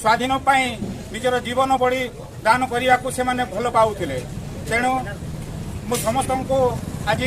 स्वाधीन निजर जीवन बड़ी दान करने को से भल पाउथिले। तेणु मु समस्त को आज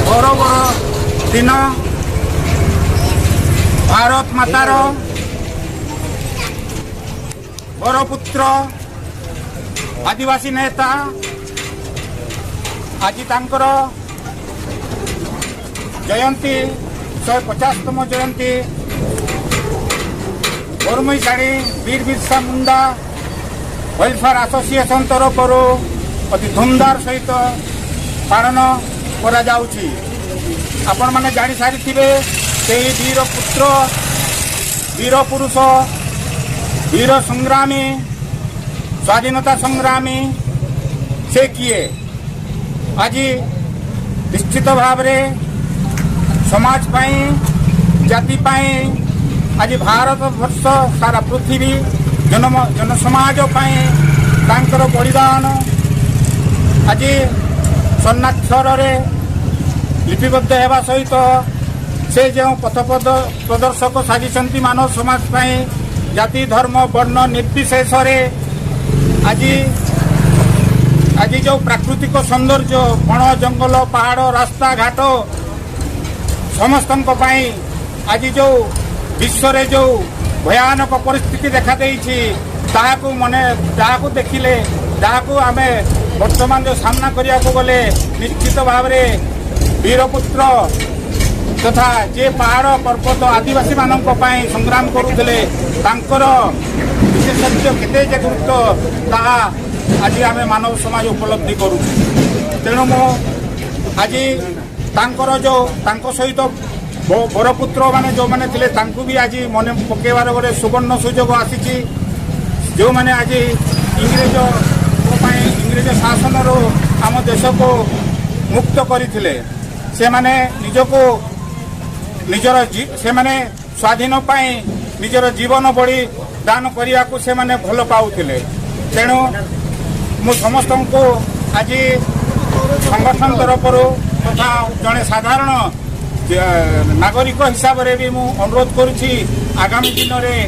गौरव दिन भारत मातार बरपुत्र आदिवासी नेता आज तांकर जयंती 150तम जयंती बरमईसाड़ी वीर बिरसा मुंडा वेलफेयर एसोसिएशन तरफ अति धूमधार सहित पालन करा जाउछि। आपण माने जानी सारी थिबे सेही वीर पुत्र वीर पुरुष वीर संग्रामी स्वाधीनता संग्रामी से किए आज निश्चित भाव रे समाज पाई जाति पाई आज भारत वर्ष सारा पृथ्वी जन समाज पाई तांकर बलिदान आज स्वर्णाक्षर लिपिबद्ध होगा सहित से जो पथ प्रदर्शक साजिशंती मानव समाज पाई जाति धर्म वर्ण निर्विशेष आज आज जो प्राकृतिक सौंदर्य बण जंगल पहाड़ रास्ता घाट समस्त आज जो विश्व रे जो भयानक परिस्थिति देखा देइछि ताहाकू मने ताहाकू देखिले ताहाकू आमे वर्तमान जो सामना करिया को गले निश्चित भाव में वीरपुत्र तथा जे पहाड़ पर्वत आदिवासी मानक संग्राम करुले विशेषज्ञ केते जे गुरुत्व ताहा आज आम मानव समाज उपलब्धि करू। तेणु मो आज तांकर जो तांको सहित बरपुत्र माने जो माने थिले तांकु भी आज मन पकेबार गोटे सुवर्ण सुजोग आसी जो माने आज इंग्रेज शासन रो आम देश को मुक्त करथिले से माने निजको निजर से माने स्वाधीन पाई निजर जीवन बड़ी दान करिया को से माने भल पाउथिले। तेणु मु समस्त को आज संगठन तरफ तथा जड़े साधारण नागरिक हिसाब रे भी मु अनुरोध करुछि आगामी दिन में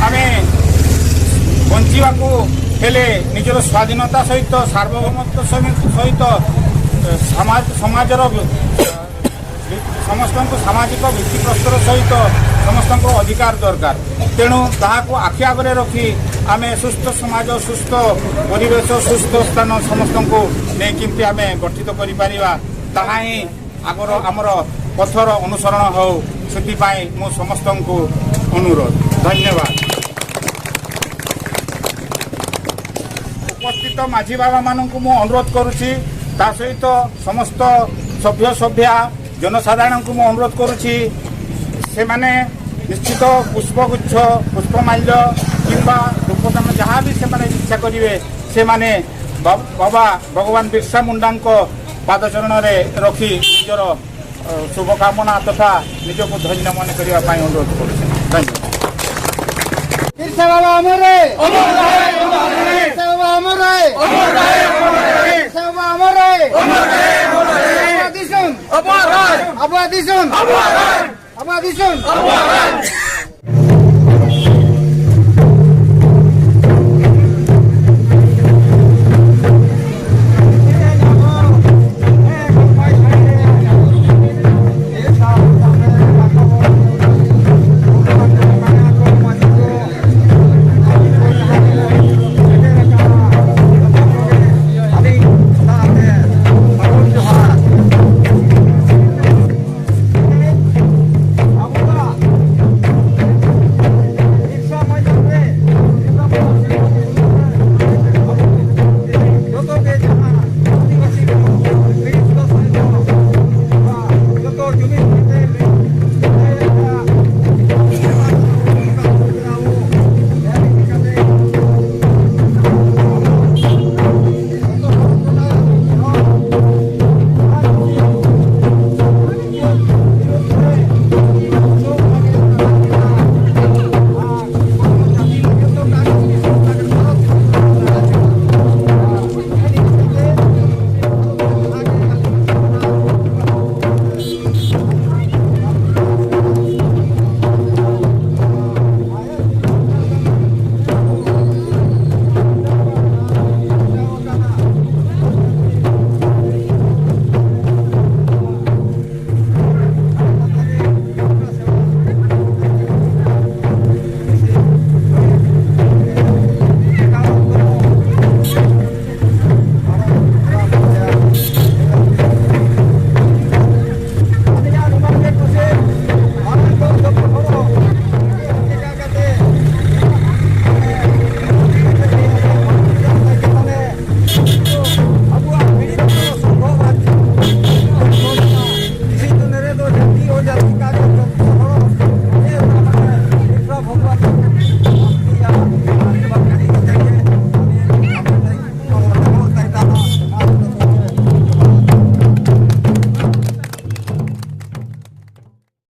आम बंचिबाकू हेले निजर स्वाधीनता सहित सार्वभौमत्व सहित समाजर समस्त सामाजिक भित्तिप्रस्तर सहित ସମସ୍ତଙ୍କ ଅଧିକାର ଦରକାର। ତେଣୁ ତାହାକୁ ଆଖି ଆଗରେ ରଖି ଆମେ ସୁସ୍ଥ ସମାଜ, ସୁସ୍ଥ ପରିବେଶ, ସୁସ୍ଥ ସ୍ଥାନ ସମସ୍ତଙ୍କୁ ନେଇ କେମିତି ଆମେ ଗଠିତ କରିପାରିବା, ତାହା ହିଁ ଆମର ପଥର ଅନୁସରଣ ହେଉ। ସେଥିପାଇଁ ମୁଁ ସମସ୍ତଙ୍କୁ ଅନୁରୋଧ। ଧନ୍ୟବାଦ। ଉପସ୍ଥିତ ମାଝୀ ବାବାମାନଙ୍କୁ ମୁଁ ଅନୁରୋଧ କରୁଛି, ତା ସହିତ ସମସ୍ତ ସଭ୍ୟ ସଭ୍ୟା ଜନସାଧାରଣଙ୍କୁ ମୁଁ ଅନୁରୋଧ କରୁଛି, ସେମାନେ ନିଶ୍ଚିତ ପୁଷ୍ପଗୁଚ୍ଛ, ପୁଷ୍ପମାଲ୍ୟ କିମ୍ବା ଧୂପଦାନ ଯାହା ବି ସେମାନେ ଇଚ୍ଛା କରିବେ, ସେମାନେ ବାବା ଭଗବାନ ବିର୍ସା ମୁଣ୍ଡାଙ୍କ ପାଦଚରଣରେ ରଖି ନିଜର शुभकामना तथा निजको धन्य मन करने अनुरोध करुच्छे। धन्यवाद। बिरसा बाबा अमर रहे, अमर रहे, बिरसा बाबा अमर रहे, अमर रहे, बिरसा बाबा अमर रहे, अमर रहे, अमर रहे, अमर रहे, अमर रहे, अमर रहे, अमर रहे, अमर रहे।